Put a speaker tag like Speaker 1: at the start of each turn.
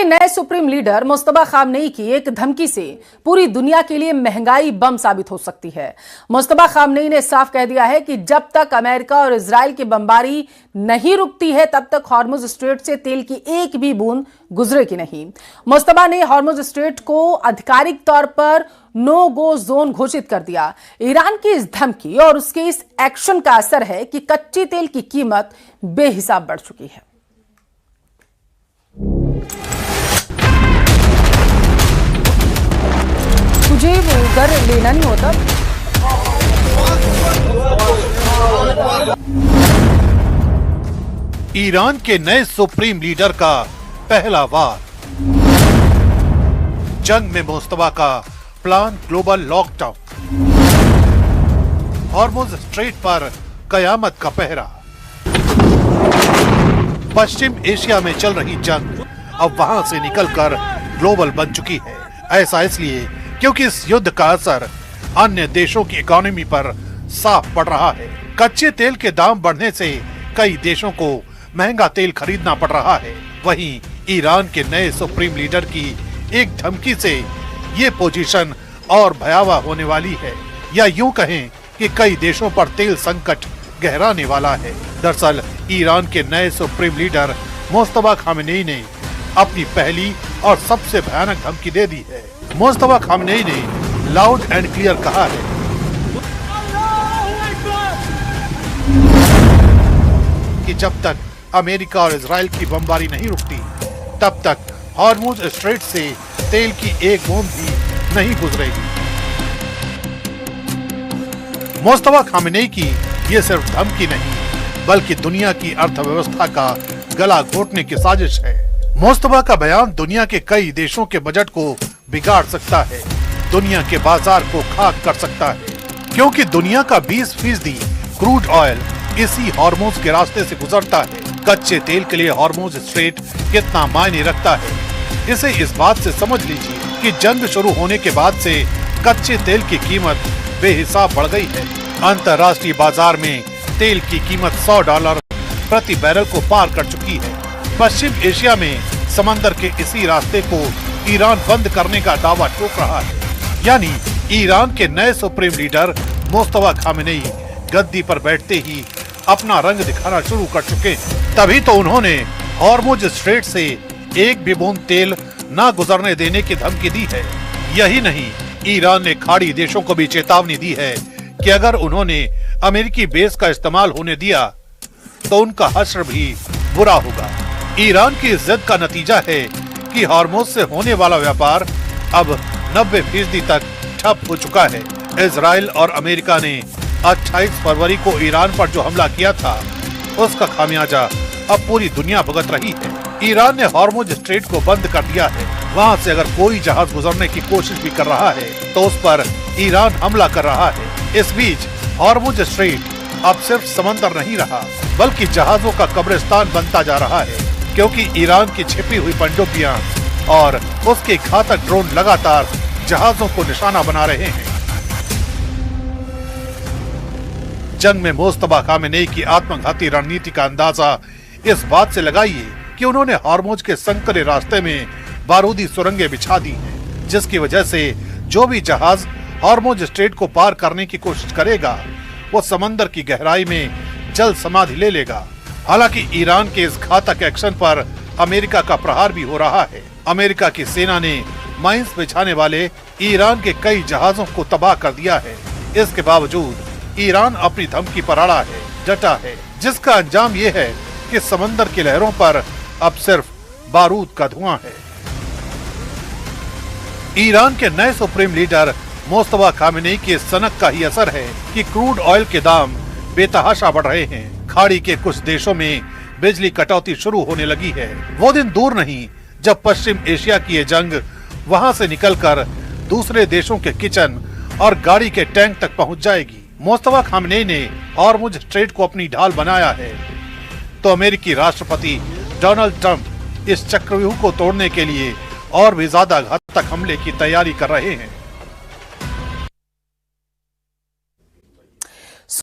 Speaker 1: नए supreme leader Mustafa Khamenei की एक धमकी से पूरी दुनिया के लिए महंगाई बम साबित हो सकती है। मुस्तफा खामनेई ने साफ कह दिया है कि जब तक अमेरिका और इजराइल की बमबारी नहीं रुकती है तब तक हॉर्मुज स्ट्रेट से तेल की एक भी बूंद गुजरेगी नहीं। मुस्तफा ने हॉर्मुज स्ट्रेट को आधिकारिक तौर पर नो गो जोन घोषित कर दिया। ईरान की इस धमकी और उसके इस एक्शन का असर है कि कच्चे तेल की कीमत बेहिसाब बढ़ चुकी है। मुझे वो उधर लेना नहीं होता।
Speaker 2: ईरान के नए सुप्रीम लीडर का पहला वार। जंग में मुस्तफा का plan global lockdown. Hormuz strait पर कयामत का पहरा। पश्चिम एशिया में चल रही जंग अब वहां से निकलकर ग्लोबल बन चुकी है। ऐसा इसलिए क्योंकि इस युद्ध का असर अन्य देशों की इकोनॉमी पर साफ पड़ रहा है। कच्चे तेल के दाम बढ़ने से कई देशों को महंगा तेल खरीदना पड़ रहा है। वहीं ईरान के नए सुप्रीम लीडर की एक धमकी से ये पोजीशन और भयावह होने वाली है, या यूं कहें कि कई देशों पर तेल संकट गहराने वाला है। दरअसल ईरान के नए सुप्रीम लीडर मुस्तफा खामेनेई ने अपनी पहली और सबसे भयानक धमकी दे दी है। मुस्तफा खामेनेई ने लाउड एंड क्लियर कहा है कि जब तक अमेरिका और इजराइल की बमबारी नहीं रुकती तब तक हॉर्मुज स्ट्रेट से तेल की एक बूंद भी नहीं गुजरेगी। मुस्तफा खामेनेई की ये सिर्फ धमकी नहीं बल्कि दुनिया की अर्थव्यवस्था का गला घोटने की साजिश है। मुस्तफा का बयान दुनिया के कई देशों के बजट को बिगाड़ सकता है, दुनिया के बाजार को खाक कर सकता है, क्योंकि दुनिया का 20% क्रूड ऑयल इसी हॉर्मुज के रास्ते से गुजरता है। कच्चे तेल के लिए हॉर्मुज स्ट्रेट कितना मायने रखता है, इसे इस बात से समझ लीजिए कि जंग शुरू होने के बाद से कच्चे तेल की कीमत बेहिसाब बढ़ गई है। अंतर्राष्ट्रीय बाजार में तेल की कीमत $100 प्रति बैरल को पार कर चुकी है। पश्चिम एशिया में समंदर के इसी रास्ते को ईरान बंद करने का दावा ठोक रहा है। यानी ईरान के नए सुप्रीम लीडर मुस्तफा खामेनेई गद्दी पर बैठते ही अपना रंग दिखाना शुरू कर चुके हैं। तभी तो उन्होंने हॉर्मुज स्ट्रेट से एक भी बूंद तेल न गुजरने देने की धमकी दी है। यही नहीं, ईरान ने खाड़ी देशों को भी चेतावनी दी है कि अगर उन्होंने अमेरिकी बेस का इस्तेमाल होने दिया तो उनका हश्र भी बुरा होगा। ईरान की इस जिद का नतीजा है कि हॉर्मुज से होने वाला व्यापार अब 90% तक ठप हो चुका है। इजराइल और अमेरिका ने 28 फरवरी को ईरान पर जो हमला किया था उसका खामियाजा अब पूरी दुनिया भुगत रही है। ईरान ने हॉर्मुज स्ट्रेट को बंद कर दिया है। वहां से अगर कोई जहाज गुजरने की कोशिश भी कर रहा है तो उस पर ईरान हमला कर रहा है। इस बीच हॉर्मुज स्ट्रेट अब सिर्फ समंदर नहीं रहा बल्कि जहाजों का कब्रिस्तान बनता जा रहा है, क्योंकि ईरान की छिपी हुई पनडुब्बियां और उसके घातक ड्रोन लगातार जहाजों को निशाना बना रहे हैं। जंग में मुस्तफा खामेनेई की आत्मघाती रणनीति का अंदाजा इस बात से लगाइए कि उन्होंने हॉर्मुज के संकरे रास्ते में बारूदी सुरंगें बिछा दी हैं, जिसकी वजह से जो भी जहाज हॉर्मुज स्ट्रेट को पार करने की कोशिश करेगा वो समंदर की गहराई में जल समाधि ले लेगा। हालांकि ईरान के इस घातक एक्शन पर अमेरिका का प्रहार भी हो रहा है। अमेरिका की सेना ने माइंस बिछाने वाले ईरान के कई जहाजों को तबाह कर दिया है। इसके बावजूद ईरान अपनी धमकी पर अड़ा है, डटा है, जिसका अंजाम ये है कि समंदर की लहरों पर अब सिर्फ बारूद का धुआं है। ईरान के नए सुप्रीम लीडर मुस्तफा खामेनेई के सनक का ही असर है कि क्रूड ऑयल के दाम बेतहाशा बढ़ रहे हैं। खाड़ी के कुछ देशों में बिजली कटौती शुरू होने लगी है। वो दिन दूर नहीं जब पश्चिम एशिया की ये जंग वहां से निकलकर दूसरे देशों के किचन और गाड़ी के टैंक तक पहुंच जाएगी। मुस्तफा खामेनेई ने हॉर्मुज स्ट्रेट को अपनी ढाल बनाया है तो अमेरिकी राष्ट्रपति डोनाल्ड ट्रंप इस चक्रव्यूह को तोड़ने के लिए और भी ज्यादा घातक हमले की तैयारी कर रहे हैं।